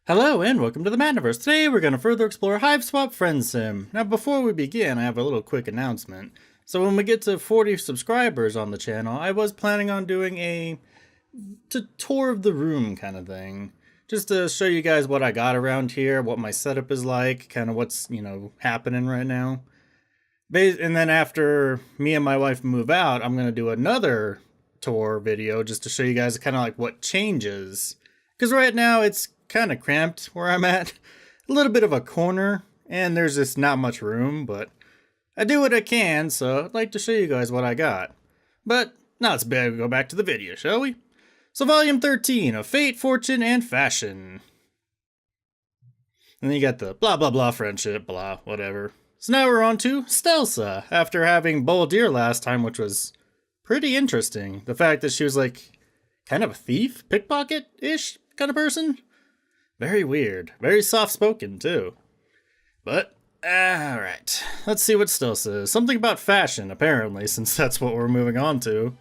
Hello and welcome to the Metaverse. Today we're going to further explore HiveSwap Friendsim. Now before we begin, I have a little quick announcement. So when we get to 40 subscribers on the channel, I was planning on doing a tour of the room kind of thing. Just to show you guys what I got around here, what my setup is like, kind of what's, happening right now. And then after me and my wife move out, I'm going to do another tour video just to show you guys kind of like what changes. Because right now it's kind of cramped where I'm at. A little bit of a corner, and there's just not much room, but I do what I can, so I'd like to show you guys what I got. But now let's go back to the video, shall we? So volume 13 of Fate, Fortune, and Fashion. And then you got the blah blah blah friendship, blah, whatever. So now we're on to Stelsa, after having Bull Deer last time, which was pretty interesting. The fact that she was like kind of a thief, pickpocket-ish kind of person. Very weird. Very soft-spoken, too. But, alright. Let's see what Stelsa is. Something about fashion, apparently, since that's what we're moving on to.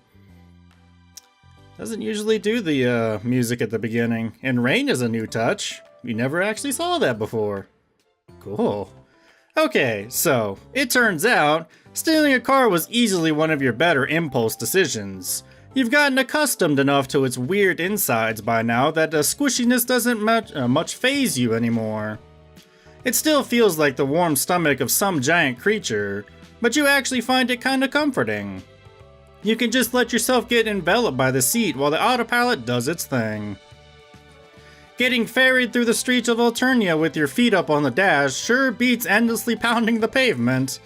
Doesn't usually do the music at the beginning. And rain is a new touch. You never actually saw that before. Cool. Okay, so, it turns out, stealing a car was easily one of your better impulse decisions. You've gotten accustomed enough to its weird insides by now that the squishiness doesn't much faze you anymore. It still feels like the warm stomach of some giant creature, but you actually find it kinda comforting. You can just let yourself get enveloped by the seat while the autopilot does its thing. Getting ferried through the streets of Alternia with your feet up on the dash sure beats endlessly pounding the pavement.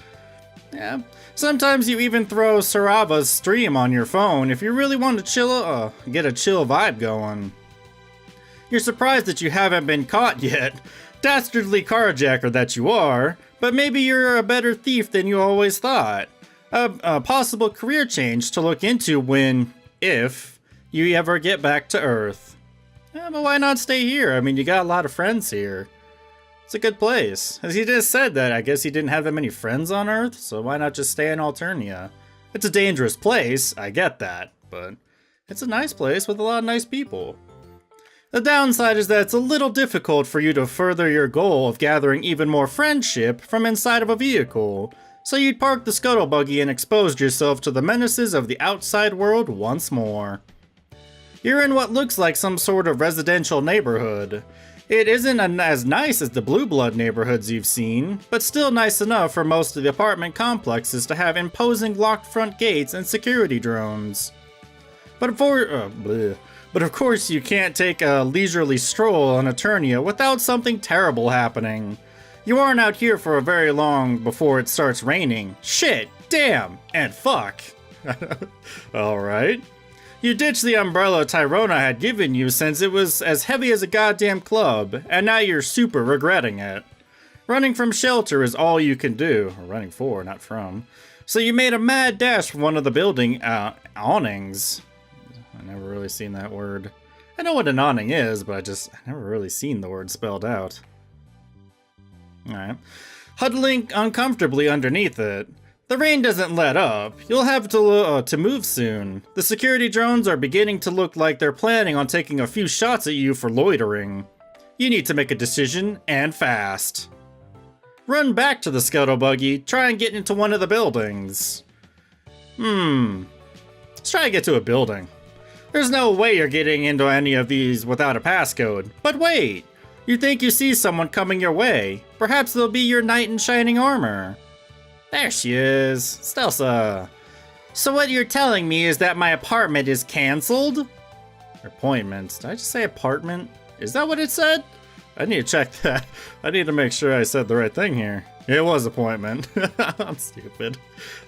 Yeah. Sometimes you even throw Sarava's stream on your phone if you really want to get a chill vibe going. You're surprised that you haven't been caught yet, dastardly carjacker that you are, but maybe you're a better thief than you always thought. A possible career change to look into when, if, you ever get back to Earth. Yeah, but why not stay here? I mean, you got a lot of friends here. It's a good place. As he just said that, I guess he didn't have that many friends on Earth, so why not just stay in Alternia? It's a dangerous place, I get that, but it's a nice place with a lot of nice people. The downside is that it's a little difficult for you to further your goal of gathering even more friendship from inside of a vehicle, so you'd park the scuttle buggy and exposed yourself to the menaces of the outside world once more. You're in what looks like some sort of residential neighborhood. It isn't as nice as the Blue Blood neighborhoods you've seen, but still nice enough for most of the apartment complexes to have imposing locked front gates and security drones. But of course you can't take a leisurely stroll on Eternia without something terrible happening. You aren't out here for a very long before it starts raining. Shit, damn, and fuck. Alright. You ditched the umbrella Tyrona had given you since it was as heavy as a goddamn club, and now you're super regretting it. Running from shelter is all you can do, or running for, not from. So you made a mad dash for one of the building awnings. I never really seen that word. I know what an awning is, but I never really seen the word spelled out. Alright. Huddling uncomfortably underneath it. The rain doesn't let up. You'll have to move soon. The security drones are beginning to look like they're planning on taking a few shots at you for loitering. You need to make a decision, and fast. Run back to the scuttle buggy, try and get into one of the buildings. Let's try to get to a building. There's no way you're getting into any of these without a passcode. But wait! You think you see someone coming your way. Perhaps they'll be your knight in shining armor. There she is, Stelsa. So what you're telling me is that my apartment is cancelled? Appointment. Did I just say apartment? Is that what it said? I need to check that. I need to make sure I said the right thing here. It was appointment. I'm stupid.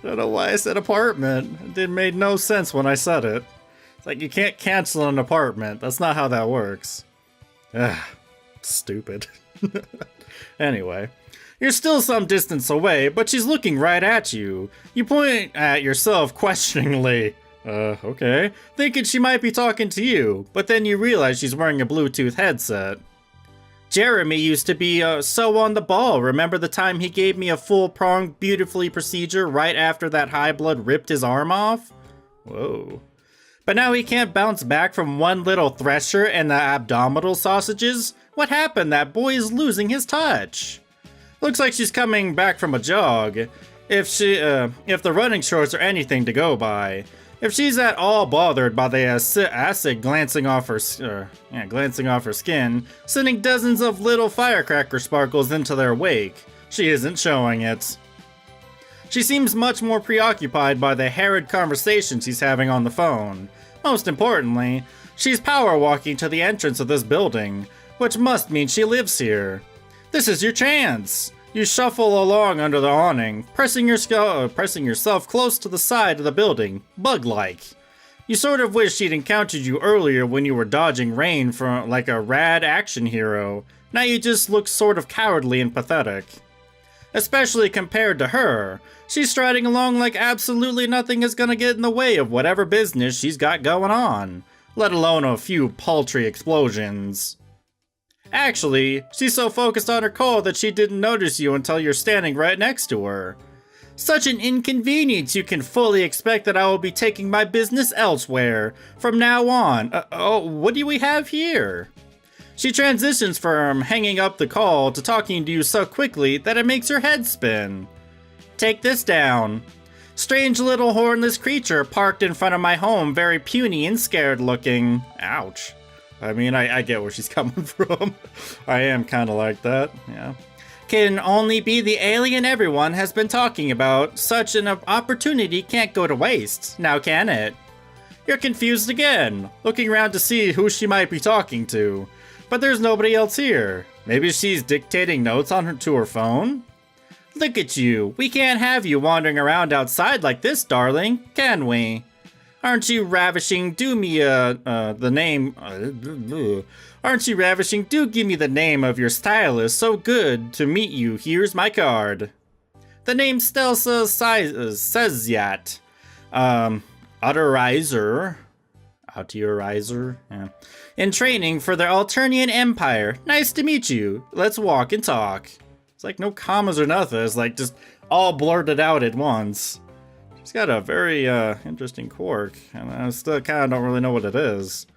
I don't know why I said apartment. It made no sense when I said it. It's like you can't cancel an apartment. That's not how that works. Stupid. Anyway. You're still some distance away, but she's looking right at you. You point at yourself questioningly. Okay. Thinking she might be talking to you, but then you realize she's wearing a Bluetooth headset. Jeremy used to be so on the ball. Remember the time he gave me a full-pronged, beautifully procedure right after that high blood ripped his arm off? Whoa. But now he can't bounce back from one little thresher and the abdominal sausages? What happened? That boy is losing his touch. Looks like she's coming back from a jog. If the running shorts are anything to go by. If she's at all bothered by the acid glancing off her skin, sending dozens of little firecracker sparkles into their wake, she isn't showing it. She seems much more preoccupied by the harried conversations he's having on the phone. Most importantly, she's power walking to the entrance of this building, which must mean she lives here. This is your chance. You shuffle along under the awning, pressing yourself close to the side of the building, bug-like. You sort of wish she'd encountered you earlier when you were dodging rain from like a rad action hero. Now you just look sort of cowardly and pathetic. Especially compared to her. She's striding along like absolutely nothing is gonna get in the way of whatever business she's got going on, let alone a few paltry explosions. Actually, she's so focused on her call that she didn't notice you until you're standing right next to her. Such an inconvenience. You can fully expect that I will be taking my business elsewhere from now on. What do we have here? She transitions from hanging up the call to talking to you so quickly that it makes her head spin. Take this down. Strange little hornless creature parked in front of my home, very puny and scared looking. Ouch. I mean, I get where she's coming from. I am kind of like that, yeah. Can only be the alien everyone has been talking about. Such an opportunity can't go to waste, now can it? You're confused again, looking around to see who she might be talking to. But there's nobody else here. Maybe she's dictating notes to her phone? Look at you. We can't have you wandering around outside like this, darling, can we? Aren't you ravishing? Do me the name. Aren't you ravishing? Do give me the name of your stylist. So good to meet you. Here's my card. The name Stelsa says yet. Autorizer. Yeah. In training for the Alternian Empire. Nice to meet you. Let's walk and talk. It's like no commas or nothing. It's like just all blurted out at once. She's got a very interesting quirk, and I still kind of don't really know what it is.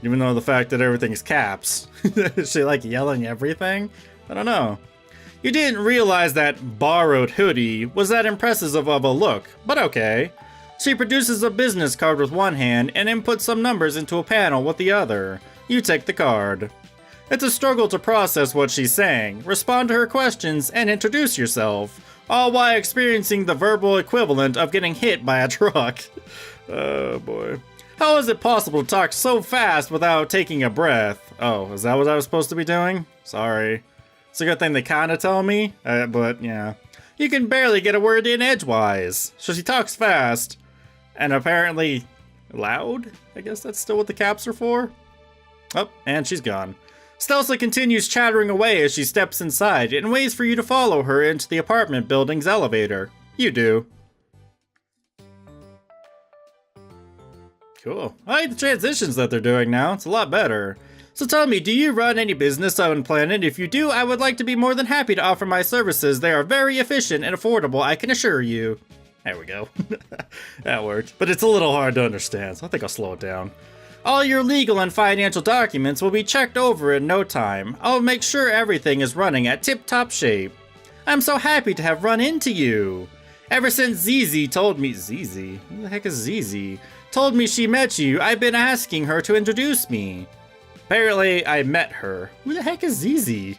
Even though the fact that everything's caps. Is she like yelling everything? I don't know. You didn't realize that borrowed hoodie was that impressive of a look, but okay. She produces a business card with one hand and inputs some numbers into a panel with the other. You take the card. It's a struggle to process what she's saying, respond to her questions, and introduce yourself. All while experiencing the verbal equivalent of getting hit by a truck. Oh boy. How is it possible to talk so fast without taking a breath? Oh, is that what I was supposed to be doing? Sorry. It's a good thing they kinda tell me, but yeah. You can barely get a word in edgewise. So she talks fast. And apparently loud? I guess that's still what the caps are for? Oh, and she's gone. Stelsa continues chattering away as she steps inside and waits for you to follow her into the apartment building's elevator. You do. Cool. I like the transitions that they're doing now. It's a lot better. So tell me, do you run any business on planet? If you do, I would like to be more than happy to offer my services. They are very efficient and affordable, I can assure you. There we go. That worked. But it's a little hard to understand, so I think I'll slow it down. All your legal and financial documents will be checked over in no time. I'll make sure everything is running at tip-top shape. I'm so happy to have run into you. Ever since Zizi told me... Zizi? Who the heck is Zizi? Told me she met you, I've been asking her to introduce me. Apparently, I met her. Who the heck is Zizi?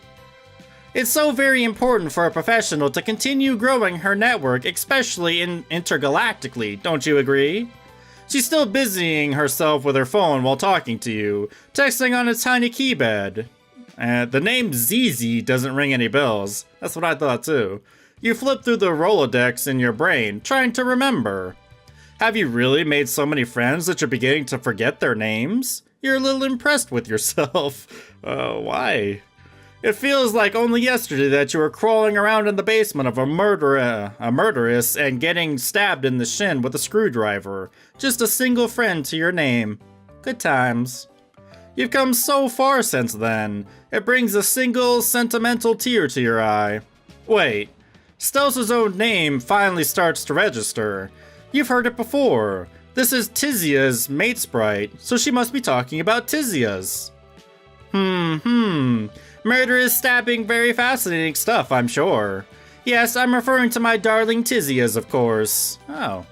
It's so very important for a professional to continue growing her network, especially intergalactically, don't you agree? She's still busying herself with her phone while talking to you, texting on a tiny keypad. The name ZZ doesn't ring any bells. That's what I thought too. You flip through the Rolodex in your brain, trying to remember. Have you really made so many friends that you're beginning to forget their names? You're a little impressed with yourself. Why? It feels like only yesterday that you were crawling around in the basement of a murderess and getting stabbed in the shin with a screwdriver. Just a single friend to your name. Good times. You've come so far since then. It brings a single sentimental tear to your eye. Wait, Stelsa's own name finally starts to register. You've heard it before. This is Tyzia's mate sprite, so she must be talking about Tyzia's. Murderous, stabbing, very fascinating stuff, I'm sure. Yes, I'm referring to my darling Tyzia's, of course. Oh.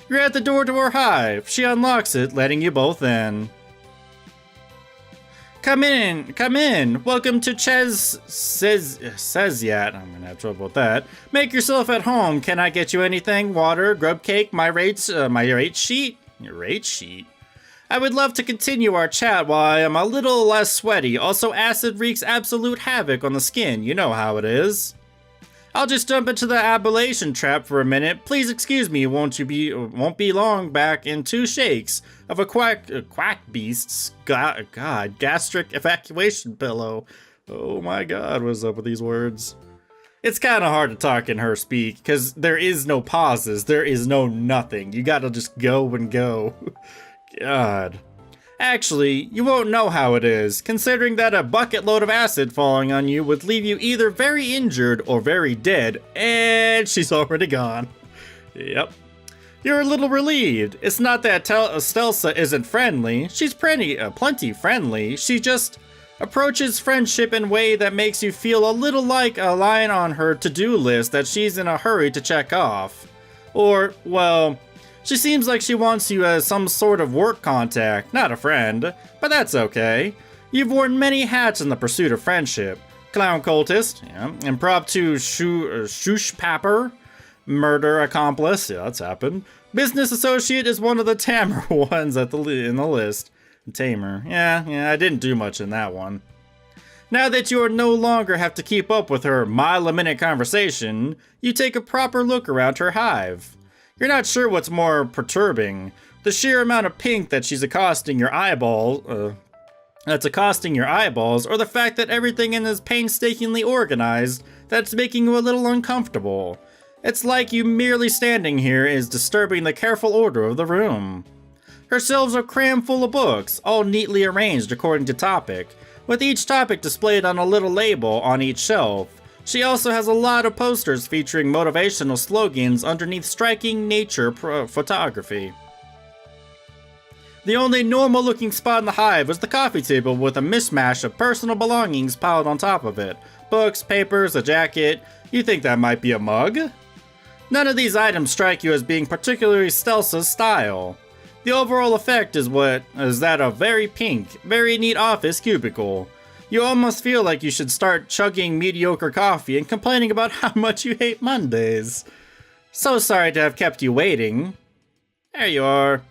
You're at the door to her hive. She unlocks it, letting you both in. Come in, come in. Welcome to says yet. I'm gonna have trouble with that. Make yourself at home. Can I get you anything? Water, grub cake, my rate sheet? Your rate sheet? I would love to continue our chat while I am a little less sweaty. Also, acid wreaks absolute havoc on the skin. You know how it is. I'll just jump into the ablation trap for a minute. Please excuse me, won't be long back in 2 shakes of a quack beast's gastric evacuation pillow. Oh my god, what's up with these words? It's kind of hard to talk in her speak, because there is no pauses, there is no nothing. You gotta just go and go. God. Actually, you won't know how it is, considering that a bucket load of acid falling on you would leave you either very injured or very dead, and she's already gone. Yep. You're a little relieved. It's not that Stelsa isn't friendly. She's plenty friendly. She just approaches friendship in a way that makes you feel a little like a line on her to-do list that she's in a hurry to check off. Or, well, she seems like she wants you as some sort of work contact, not a friend, but that's okay. You've worn many hats in the pursuit of friendship. Clown cultist, yeah. Impromptu shoosh papper, murder accomplice, yeah, that's happened. Business associate is one of the tamer ones in the list. Tamer, yeah, I didn't do much in that one. Now that you no longer have to keep up with her mile-a-minute conversation, you take a proper look around her hive. You're not sure what's more perturbing, the sheer amount of pink that she's accosting your eyeballs, or the fact that everything in is painstakingly organized that's making you a little uncomfortable. It's like you merely standing here is disturbing the careful order of the room. Her shelves are crammed full of books, all neatly arranged according to topic, with each topic displayed on a little label on each shelf. She also has a lot of posters featuring motivational slogans underneath striking nature photography. The only normal looking spot in the hive was the coffee table with a mishmash of personal belongings piled on top of it. Books, papers, a jacket. You think that might be a mug? None of these items strike you as being particularly Stelsa's style. The overall effect is that of very pink, very neat office cubicle. You almost feel like you should start chugging mediocre coffee and complaining about how much you hate Mondays. So sorry to have kept you waiting. There you are.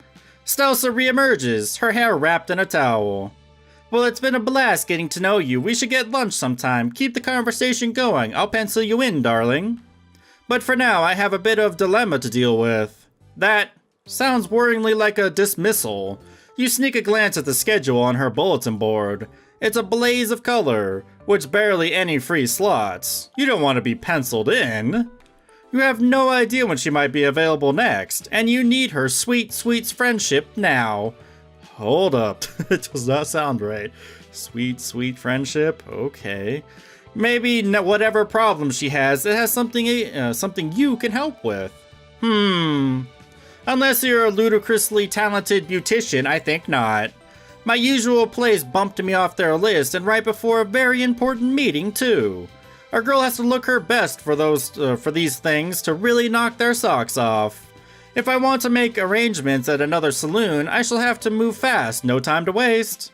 Stelsa reemerges, her hair wrapped in a towel. Well, it's been a blast getting to know you. We should get lunch sometime. Keep the conversation going. I'll pencil you in, darling. But for now, I have a bit of dilemma to deal with. That sounds worryingly like a dismissal. You sneak a glance at the schedule on her bulletin board. It's a blaze of color, with barely any free slots. You don't want to be penciled in. You have no idea when she might be available next, and you need her sweet friendship now. Hold up, it does not sound right. Sweet friendship, okay. Maybe whatever problem she has, it has something you can help with. Unless you're a ludicrously talented beautician, I think not. My usual place bumped me off their list, and right before a very important meeting, too. A girl has to look her best for these things to really knock their socks off. If I want to make arrangements at another saloon, I shall have to move fast, no time to waste.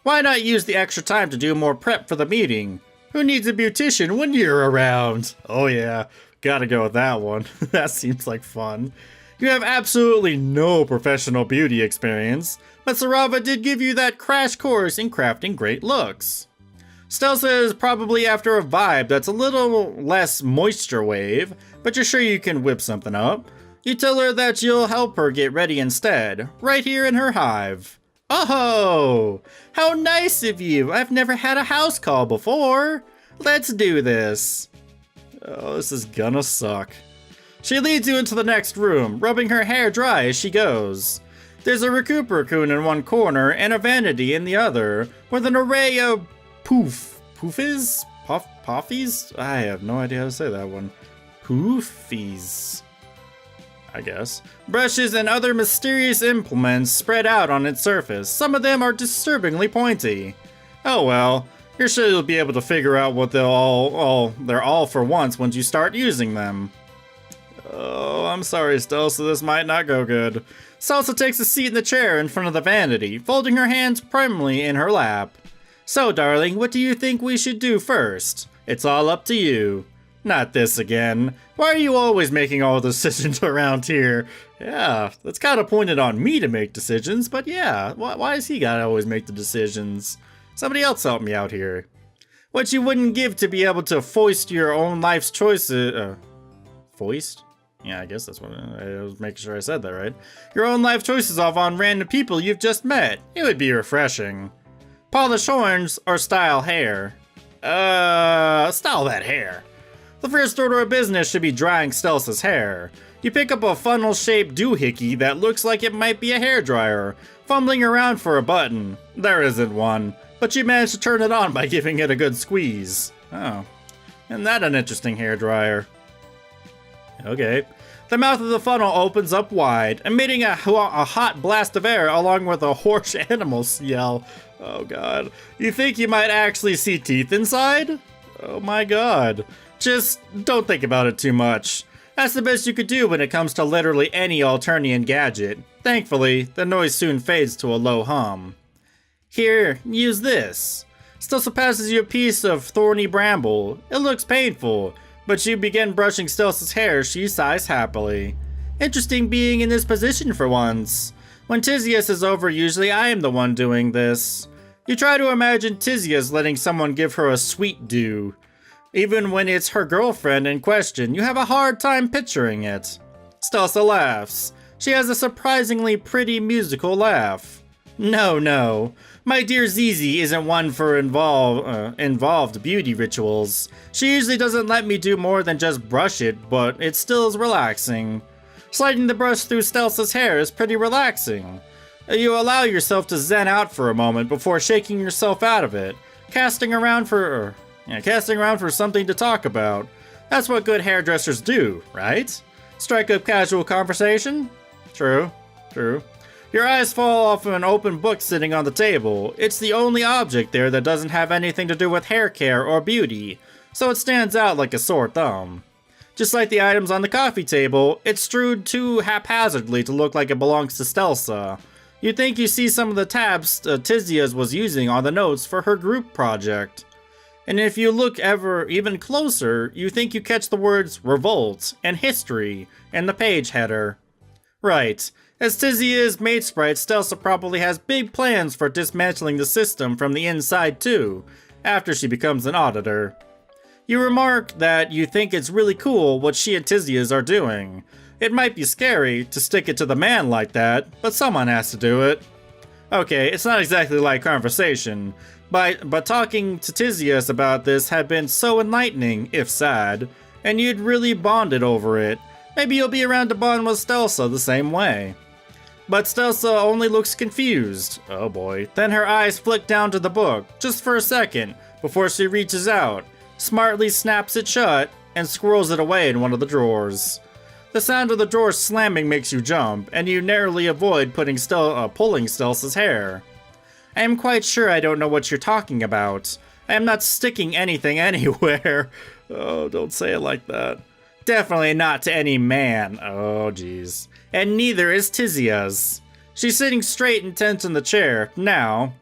Why not use the extra time to do more prep for the meeting? Who needs a beautician when you're around? Oh yeah, gotta go with that one. That seems like fun. You have absolutely no professional beauty experience, but Sarava did give you that crash course in crafting great looks. Stelsa is probably after a vibe that's a little less moisture wave, but you're sure you can whip something up. You tell her that you'll help her get ready instead, right here in her hive. Oh, how nice of you! I've never had a house call before. Let's do this. Oh, this is gonna suck. She leads you into the next room, rubbing her hair dry as she goes. There's a recuperacoon in one corner and a vanity in the other, with an array of poofies? Puffies? I have no idea how to say that one. Poofies, I guess. Brushes and other mysterious implements spread out on its surface. Some of them are disturbingly pointy. Oh well, you're sure you'll be able to figure out what they're all for once you start using them. Oh, I'm sorry, Stelsa, this might not go good. Stelsa takes a seat in the chair in front of the vanity, folding her hands primly in her lap. So, darling, what do you think we should do first? It's all up to you. Not this again. Why are you always making all the decisions around here? Yeah, that's kind of pointed on me to make decisions, but yeah, why has he gotta always make the decisions? Somebody else help me out here. What you wouldn't give to be able to foist your own life's choices, foist? Yeah, I guess that's what I was making sure I said that right. Your own life choices off on random people you've just met. It would be refreshing. Polish horns or style hair? Style that hair. The first order of business should be drying Stelsa's hair. You pick up a funnel-shaped doohickey that looks like it might be a hairdryer, fumbling around for a button. There isn't one, but you manage to turn it on by giving it a good squeeze. Oh, isn't that an interesting hairdryer? Okay. The mouth of the funnel opens up wide, emitting a hot blast of air along with a hoarse animal yell. Oh god. You think you might actually see teeth inside? Oh my god. Just don't think about it too much. That's the best you could do when it comes to literally any Alternian gadget. Thankfully, the noise soon fades to a low hum. Here, use this. Stelsa passes you a piece of thorny bramble. It looks painful, but you begin brushing Stelsa's hair, she sighs happily. Interesting being in this position for once. When Tyzia is over, usually I am the one doing this. You try to imagine Tyzia letting someone give her a sweet do. Even when it's her girlfriend in question, you have a hard time picturing it. Stelsa laughs. She has a surprisingly pretty musical laugh. No. My dear Zizi isn't one for involved beauty rituals. She usually doesn't let me do more than just brush it, but it still is relaxing. Sliding the brush through Stelsa's hair is pretty relaxing. You allow yourself to zen out for a moment before shaking yourself out of it, casting around for something to talk about. That's what good hairdressers do, right? Strike up casual conversation? True. Your eyes fall off of an open book sitting on the table. It's the only object there that doesn't have anything to do with hair care or beauty, so it stands out like a sore thumb. Just like the items on the coffee table, it's strewed too haphazardly to look like it belongs to Stelsa. You think you see some of the tabs Tyzia was using on the notes for her group project. And if you look even closer, you think you catch the words revolt and history in the page header. Right. As Tyzia's matesprite, Stelsa probably has big plans for dismantling the system from the inside too, after she becomes an auditor. You remark that you think it's really cool what she and Tyzia are doing. It might be scary to stick it to the man like that, but someone has to do it. Okay, it's not exactly like conversation, but talking to Tyzia about this had been so enlightening, if sad, and you'd really bonded over it. Maybe you'll be around to bond with Stelsa the same way. But Stelsa only looks confused. Oh boy. Then her eyes flick down to the book, just for a second, before she reaches out, smartly snaps it shut, and squirrels it away in one of the drawers. The sound of the drawer slamming makes you jump, and you narrowly avoid pulling Stelsa's hair. I am quite sure I don't know what you're talking about. I am not sticking anything anywhere. Oh, don't say it like that. Definitely not to any man. Oh, jeez. And neither is Tyzia's. She's sitting straight and tense in the chair, now,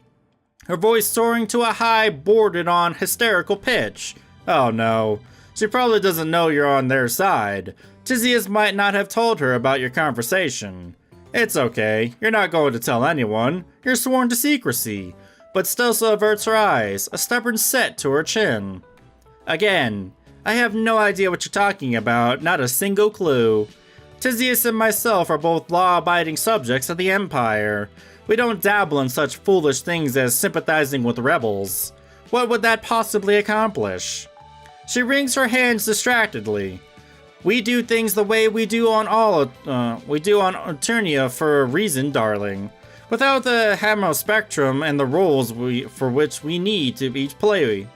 her voice soaring to a high, bordered-on hysterical pitch. Oh no. She probably doesn't know you're on their side. Tyzia's might not have told her about your conversation. It's okay. You're not going to tell anyone. You're sworn to secrecy. But Stelsa averts her eyes, a stubborn set to her chin. Again, I have no idea what you're talking about, not a single clue. Tyzia and myself are both law-abiding subjects of the Empire. We don't dabble in such foolish things as sympathizing with rebels. What would that possibly accomplish? She wrings her hands distractedly. We do things the way we do on Eternia for a reason, darling. Without the Hamo spectrum and the roles for which we need to each play.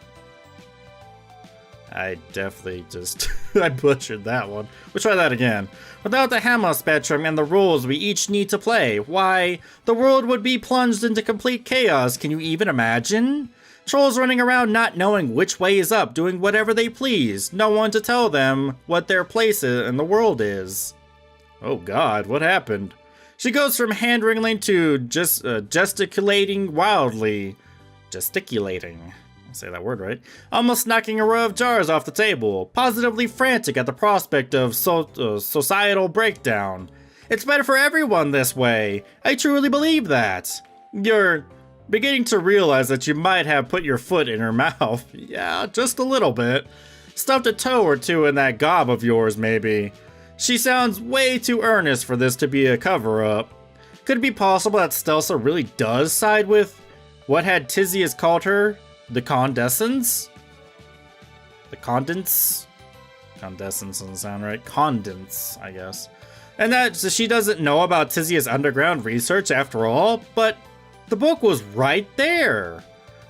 I definitely just I butchered that one. We'll try that again. Without the Hamo spectrum and the roles we each need to play, why, the world would be plunged into complete chaos. Can you even imagine? Trolls running around not knowing which way is up, doing whatever they please. No one to tell them what their place in the world is. Oh god, what happened? She goes from hand-wringing to just gesticulating wildly. Gesticulating. I'll say that word right. Almost knocking a row of jars off the table. Positively frantic at the prospect of societal breakdown. It's better for everyone this way. I truly believe that. You're beginning to realize that you might have put your foot in her mouth. Yeah, just a little bit. Stuffed a toe or two in that gob of yours, maybe. She sounds way too earnest for this to be a cover-up. Could it be possible that Stelsa really does side with what had Tyzia called her? The Condescents? The Condents? Condescents doesn't sound right. Condents, I guess. And that she doesn't know about Tyzia's underground research after all, but the book was right there.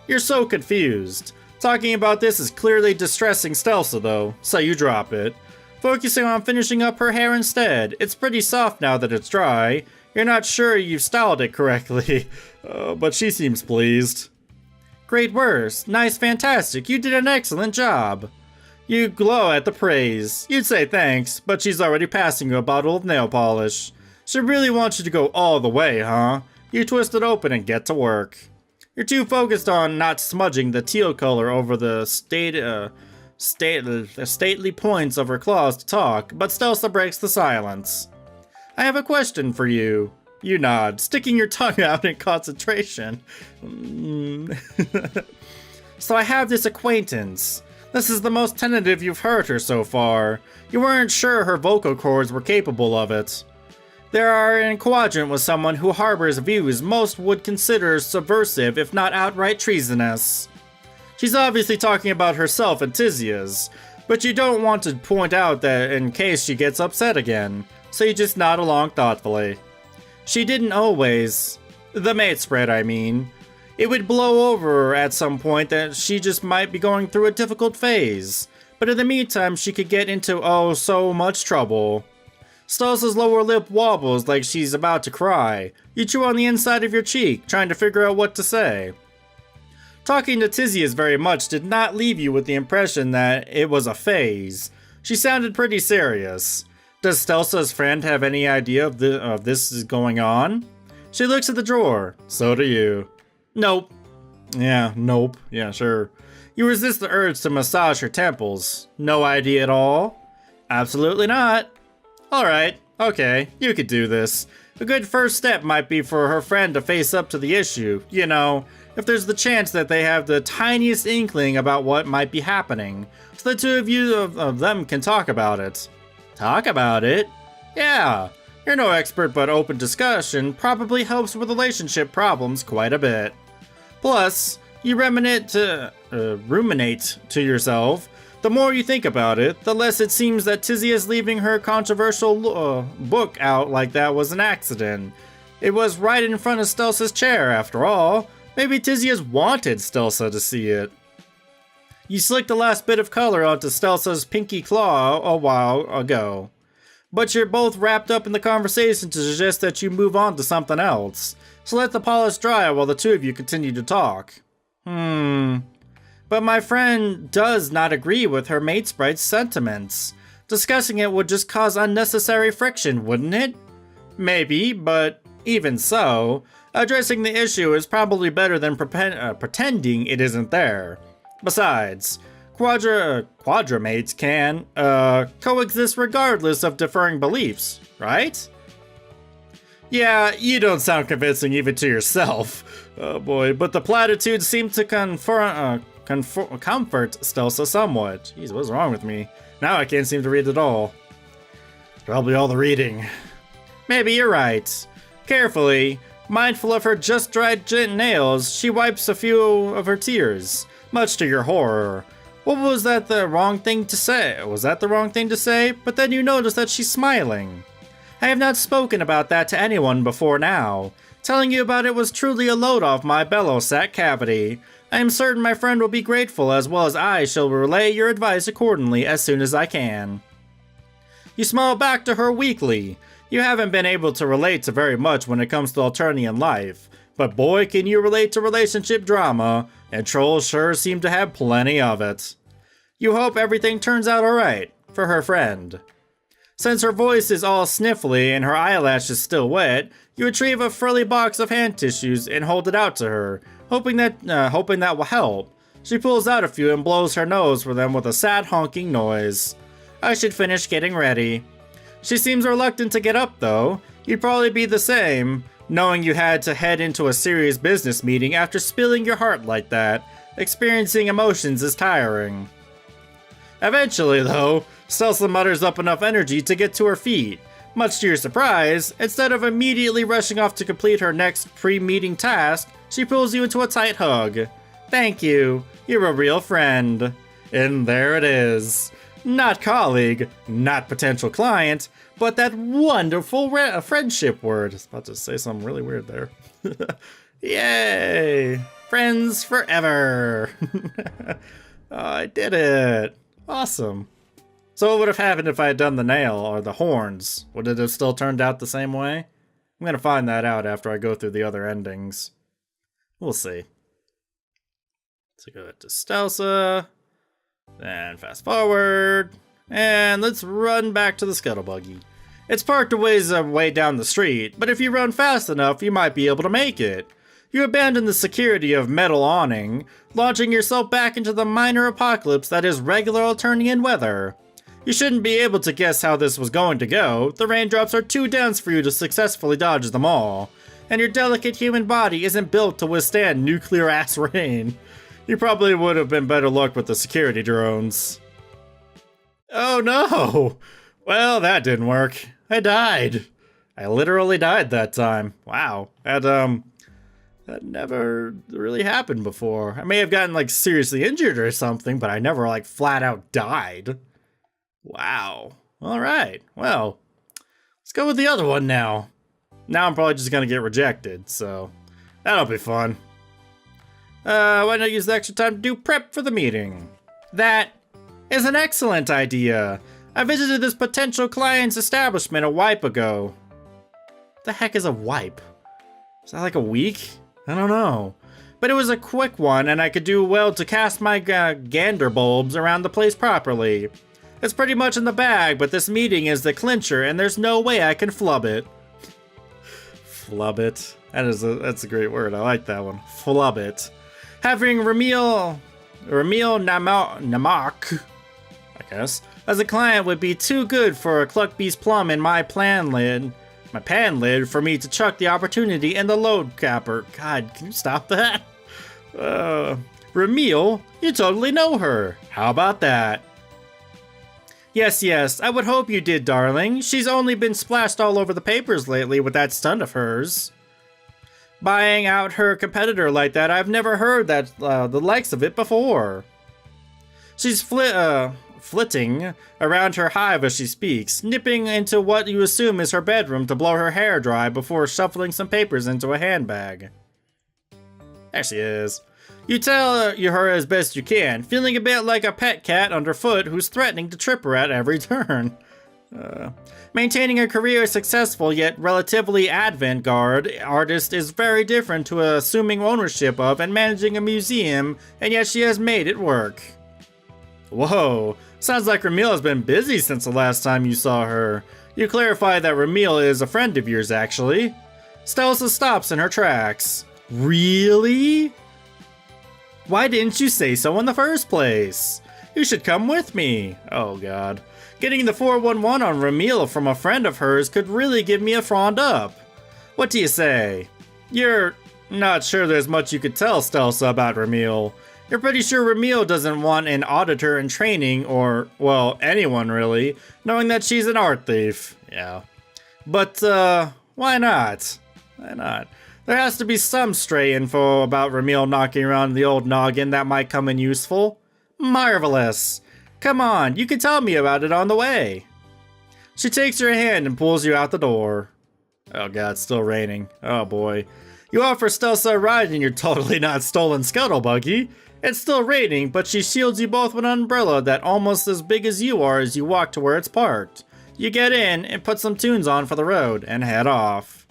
You're so confused. Talking about this is clearly distressing Stelsa though, so you drop it. Focusing on finishing up her hair instead. It's pretty soft now that it's dry. You're not sure you've styled it correctly, but she seems pleased. Great words. Nice, fantastic. You did an excellent job. You glow at the praise. You'd say thanks, but she's already passing you a bottle of nail polish. She really wants you to go all the way, huh? You twist it open and get to work. You're too focused on not smudging the teal color over the stately points of her claws to talk, but Stelsa breaks the silence. I have a question for you. You nod, sticking your tongue out in concentration. So I have this acquaintance. This is the most tentative you've heard her so far. You weren't sure her vocal cords were capable of it. They are in quadrant with someone who harbors views most would consider subversive, if not outright treasonous. She's obviously talking about herself and Tyzia's, but you don't want to point out that in case she gets upset again, so you just nod along thoughtfully. She didn't always. The mate spread, I mean. It would blow over at some point that she just might be going through a difficult phase, but in the meantime she could get into oh so much trouble. Stelsa's lower lip wobbles like she's about to cry. You chew on the inside of your cheek, trying to figure out what to say. Talking to Tyzia very much did not leave you with the impression that it was a phase. She sounded pretty serious. Does Stelsa's friend have any idea of this is going on? She looks at the drawer. So do you. Nope. Yeah, nope. Yeah, sure. You resist the urge to massage her temples. No idea at all? Absolutely not. Alright, okay, you could do this. A good first step might be for her friend to face up to the issue, you know, if there's the chance that they have the tiniest inkling about what might be happening, so the two of them can talk about it. Talk about it? Yeah, you're no expert, but open discussion probably helps with relationship problems quite a bit. Plus, you ruminate to yourself. The more you think about it, the less it seems that Tyzia's leaving her controversial book out like that was an accident. It was right in front of Stelsa's chair, after all. Maybe Tyzia's wanted Stelsa to see it. You slicked the last bit of color onto Stelsa's pinky claw a while ago. But you're both wrapped up in the conversation to suggest that you move on to something else. So let the polish dry while the two of you continue to talk. But my friend does not agree with her matesprite's sentiments. Discussing it would just cause unnecessary friction, wouldn't it? Maybe, but even so, addressing the issue is probably better than pretending it isn't there. Besides, quadramates can, coexist regardless of differing beliefs, right? Yeah, you don't sound convincing even to yourself. Oh boy, but the platitudes seem to comfort Stelsa somewhat. Jeez, what's wrong with me? Now I can't seem to read at all. Probably all the reading. Maybe you're right. Carefully, mindful of her just dried nails, she wipes a few of her tears, much to your horror. What was that the wrong thing to say? Was that the wrong thing to say? But then you notice that she's smiling. I have not spoken about that to anyone before now. Telling you about it was truly a load off my bellow sac cavity. I am certain my friend will be grateful, as well as I shall relay your advice accordingly as soon as I can. You smile back to her weakly. You haven't been able to relate to very much when it comes to Alternian life, but boy can you relate to relationship drama, and trolls sure seem to have plenty of it. You hope everything turns out alright, for her friend. Since her voice is all sniffly and her eyelashes still wet, you retrieve a frilly box of hand tissues and hold it out to her, hoping that will help. She pulls out a few and blows her nose for them with a sad honking noise. I should finish getting ready. She seems reluctant to get up though. You'd probably be the same, knowing you had to head into a serious business meeting after spilling your heart like that. Experiencing emotions is tiring. Eventually though, Stelsa mutters up enough energy to get to her feet. Much to your surprise, instead of immediately rushing off to complete her next pre-meeting task, she pulls you into a tight hug. Thank you, you're a real friend. And there it is. Not colleague, not potential client, but that wonderful friendship word. I was about to say something really weird there. Yay! Friends forever! Oh, I did it! Awesome. So what would have happened if I had done the nail or the horns? Would it have still turned out the same way? I'm gonna find that out after I go through the other endings. We'll see. So go to Stelsa, then fast forward, and let's run back to the scuttle buggy. It's parked a ways way down the street, but if you run fast enough, you might be able to make it. You abandon the security of metal awning, launching yourself back into the minor apocalypse that is regular Alternian weather. You shouldn't be able to guess how this was going to go. The raindrops are too dense for you to successfully dodge them all, and your delicate human body isn't built to withstand nuclear-ass rain. You probably would have been better luck with the security drones. Oh no! Well, that didn't work. I died. I literally died that time. Wow. That never really happened before. I may have gotten like seriously injured or something, but I never like flat out died. Wow. Alright. Well, let's go with the other one now. Now I'm probably just gonna get rejected, so that'll be fun. Why not use the extra time to do prep for the meeting? That is an excellent idea. I visited this potential client's establishment a wipe ago. What the heck is a wipe? Is that like a week? I don't know. But it was a quick one and I could do well to cast my gander bulbs around the place properly. It's pretty much in the bag, but this meeting is the clincher and there's no way I can flub it. Flub it. That's a great word. I like that one. Flub it. Having Ramil Namak, I guess, as a client would be too good for a Cluckbee's plum in my pan lid for me to chuck the opportunity in the load capper. God, can you stop that? Ramil, you totally know her. How about that? Yes, I would hope you did, darling. She's only been splashed all over the papers lately with that stunt of hers. Buying out her competitor like that, I've never heard that the likes of it before. She's flitting around her hive as she speaks, nipping into what you assume is her bedroom to blow her hair dry before shuffling some papers into a handbag. There she is. You tell her as best you can, feeling a bit like a pet cat underfoot who's threatening to trip her at every turn. Maintaining a career as successful yet relatively avant-garde artist is very different to assuming ownership of and managing a museum, and yet she has made it work. Whoa, sounds like Ramil has been busy since the last time you saw her. You clarify that Ramil is a friend of yours, actually. Stelsa stops in her tracks. Really? Why didn't you say so in the first place? You should come with me. Oh god. Getting the 411 on Ramil from a friend of hers could really give me a frond up. What do you say? You're not sure there's much you could tell Stelsa about Ramil. You're pretty sure Ramil doesn't want an auditor in training or, well, anyone really, knowing that she's an art thief. Yeah. But, why not? Why not? There has to be some stray info about Ramil knocking around the old noggin that might come in useful. Marvelous. Come on, you can tell me about it on the way. She takes your hand and pulls you out the door. Oh god, it's still raining. Oh boy. You offer Stelsa a ride in your totally not stolen scuttle buggy. It's still raining, but she shields you both with an umbrella that's almost as big as you are as you walk to where it's parked. You get in and put some tunes on for the road and head off.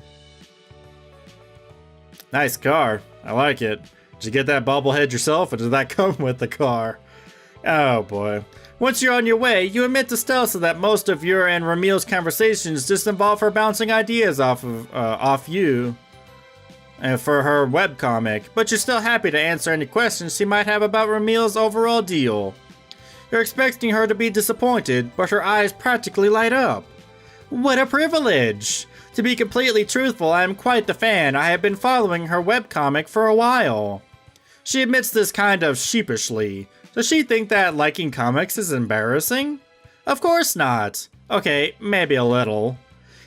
Nice car. I like it. Did you get that bobblehead yourself, or did that come with the car? Oh boy. Once you're on your way, you admit to Stelsa that most of your and Ramil's conversations just involve her bouncing ideas off you for her webcomic, but you're still happy to answer any questions she might have about Ramil's overall deal. You're expecting her to be disappointed, but her eyes practically light up. What a privilege! To be completely truthful, I am quite the fan. I have been following her webcomic for a while. She admits this kind of sheepishly. Does she think that liking comics is embarrassing? Of course not. Okay, maybe a little.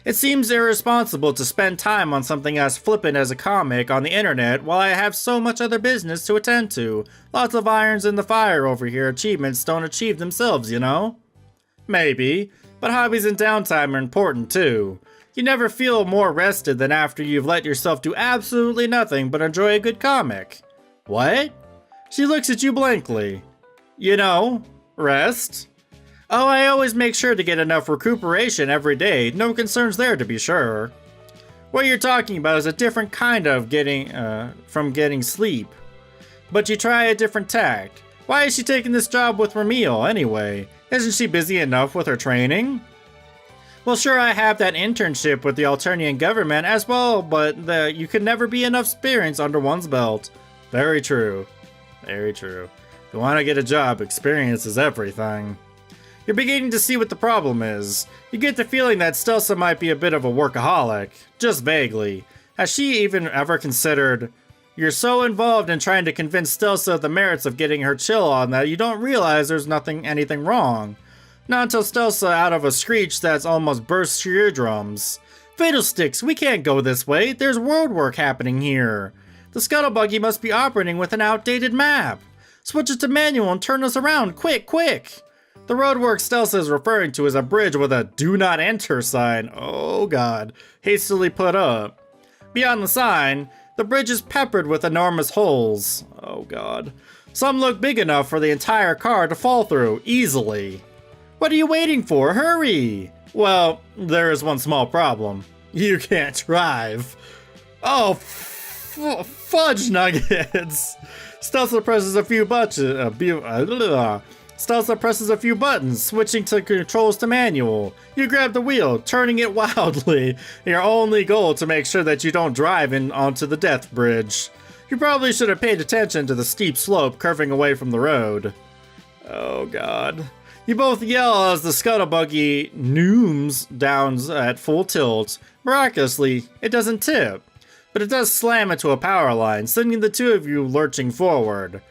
It seems irresponsible to spend time on something as flippant as a comic on the internet while I have so much other business to attend to. Lots of irons in the fire over here. Achievements don't achieve themselves, you know? Maybe, but hobbies and downtime are important too. You never feel more rested than after you've let yourself do absolutely nothing but enjoy a good comic. What? She looks at you blankly. You know, rest. Oh, I always make sure to get enough recuperation every day. No concerns there, to be sure. What you're talking about is a different kind of from getting sleep. But you try a different tact. Why is she taking this job with Ramil anyway? Isn't she busy enough with her training? Well, sure, I have that internship with the Alternian government as well, but you can never be enough experience under one's belt. Very true. Very true. If you want to get a job, experience is everything. You're beginning to see what the problem is. You get the feeling that Stelsa might be a bit of a workaholic, just vaguely. Has she even ever considered... You're so involved in trying to convince Stelsa of the merits of getting her chill on that you don't realize there's anything wrong. Not until Stelsa, out of a screech that's almost bursts your eardrums. Fiddlesticks, we can't go this way. There's road work happening here. The scuttle buggy must be operating with an outdated map. Switch it to manual and turn us around, quick, quick! The roadwork Stelsa is referring to is a bridge with a "Do Not Enter" sign, oh god, hastily put up. Beyond the sign, the bridge is peppered with enormous holes, oh god. Some look big enough for the entire car to fall through, easily. What are you waiting for? Hurry! Well, there is one small problem. You can't drive. Oh, fudge nuggets! Stelsa presses a few Stelsa presses a few buttons, switching to controls to manual. You grab the wheel, turning it wildly. Your only goal to make sure that you don't drive onto the death bridge. You probably should have paid attention to the steep slope curving away from the road. Oh god. You both yell as the scuttle buggy nooms down at full tilt. Miraculously, it doesn't tip, but it does slam into a power line, sending the two of you lurching forward.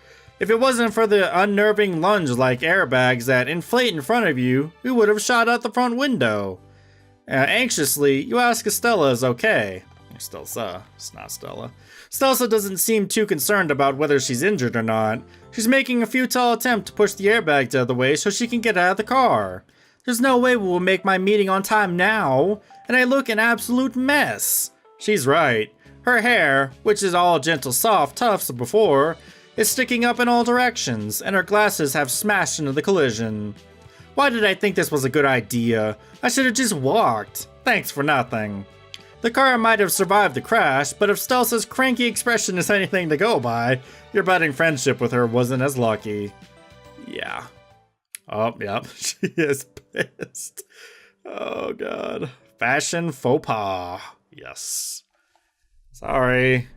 If it wasn't for the unnerving lunge-like airbags that inflate in front of you, we would have shot out the front window. Anxiously, you ask if Stella is okay. Or Stelsa, it's not Stella. Stelsa doesn't seem too concerned about whether she's injured or not. She's making a futile attempt to push the airbags out of the way so she can get out of the car. There's no way we will make my meeting on time now, and I look an absolute mess. She's right. Her hair, which is all gentle soft tufts before, is sticking up in all directions, and her glasses have smashed into the collision. Why did I think this was a good idea? I should have just walked. Thanks for nothing. The car might have survived the crash, but if Stelsa's cranky expression is anything to go by, your budding friendship with her wasn't as lucky. Yeah. Oh, yep, she is pissed. Oh god. Fashion faux pas. Yes. Sorry.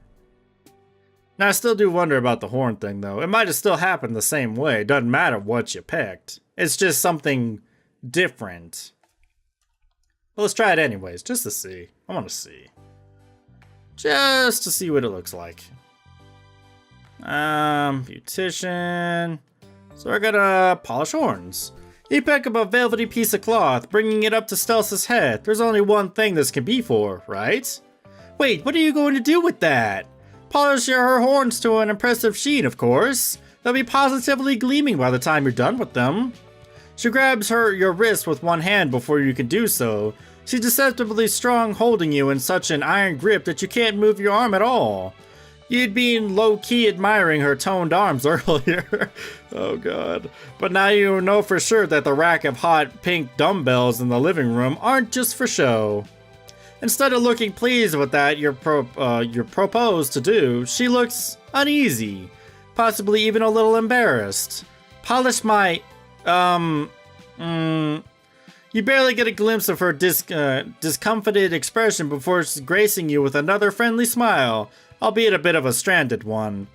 Now, I still do wonder about the horn thing, though. It might have still happened the same way. It doesn't matter what you picked. It's just something different. Well, let's try it anyways, just to see. I want to see. Just to see what it looks like. Beautician. So we're gonna polish horns. You pick up a velvety piece of cloth, bringing it up to Stelsa's head. There's only one thing this can be for, right? Wait, what are you going to do with that? Polish her horns to an impressive sheen, of course. They'll be positively gleaming by the time you're done with them. She grabs your wrist with one hand before you can do so. She's deceptively strong, holding you in such an iron grip that you can't move your arm at all. You'd been low-key admiring her toned arms earlier. Oh god. But now you know for sure that the rack of hot pink dumbbells in the living room aren't just for show. Instead of looking pleased with that you're proposed to do, she looks uneasy, possibly even a little embarrassed. Polish my, You barely get a glimpse of her discomfited expression before she's gracing you with another friendly smile, albeit a bit of a stranded one.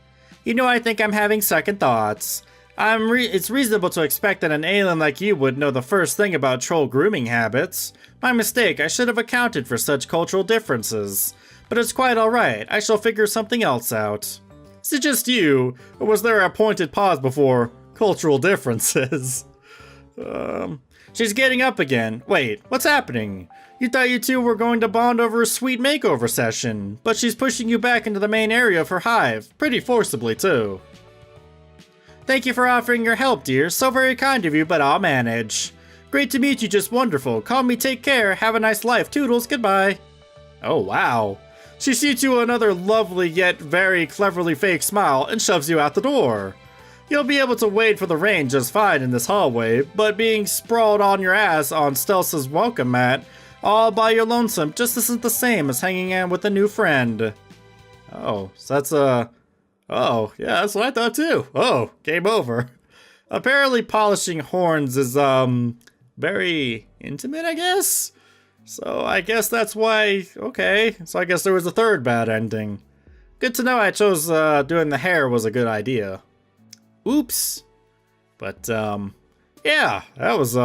You know, I think I'm having second thoughts. It's reasonable to expect that an alien like you would know the first thing about troll grooming habits. My mistake, I should have accounted for such cultural differences. But it's quite alright, I shall figure something else out. Is it just you, or was there a pointed pause before cultural differences? She's getting up again. Wait, what's happening? You thought you two were going to bond over a sweet makeover session, but she's pushing you back into the main area of her hive, pretty forcibly too. Thank you for offering your help, dear. So very kind of you, but I'll manage. Great to meet you, just wonderful. Call me, take care. Have a nice life. Toodles, goodbye. Oh, wow. She shoots you another lovely yet very cleverly fake smile and shoves you out the door. You'll be able to wait for the rain just fine in this hallway, but being sprawled on your ass on Stelsa's welcome mat, all by your lonesome, just isn't the same as hanging out with a new friend. Oh, so that's oh, yeah, that's what I thought too. Oh, game over. Apparently polishing horns is, very intimate, I guess? So I guess that's why, okay. So I guess there was a third bad ending. Good to know I chose, doing the hair was a good idea. Oops. But, yeah, that was,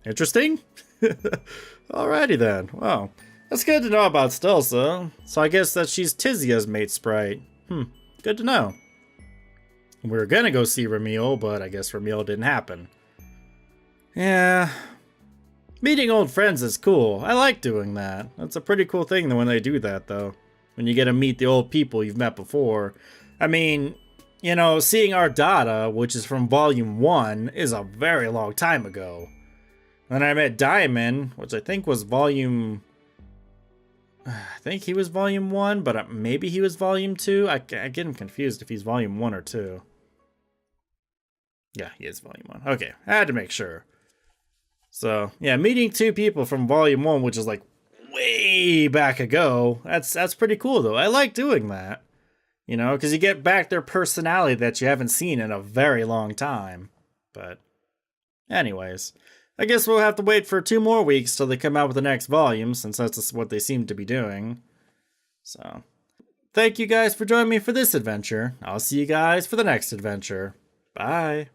interesting. Alrighty then. Wow. That's good to know about Stelsa. So I guess that she's Tyzia's mate sprite. Good to know. We were gonna go see Ramil, but I guess Ramil didn't happen. Yeah. Meeting old friends is cool. I like doing that. That's a pretty cool thing when they do that, though. When you get to meet the old people you've met before. I mean, you know, seeing our data, which is from Volume 1, is a very long time ago. Then I met Diamond, which I think was Volume... I think he was Volume 1, but maybe he was Volume 2. I get him confused if he's Volume 1 or 2. Yeah, he is Volume 1. Okay, I had to make sure. So, yeah, meeting two people from Volume 1, which is like way back ago, that's pretty cool, though. I like doing that. You know, because you get back their personality that you haven't seen in a very long time. But, anyways, I guess we'll have to wait for 2 more weeks till they come out with the next volume, since that's what they seem to be doing. So, thank you guys for joining me for this adventure. I'll see you guys for the next adventure. Bye.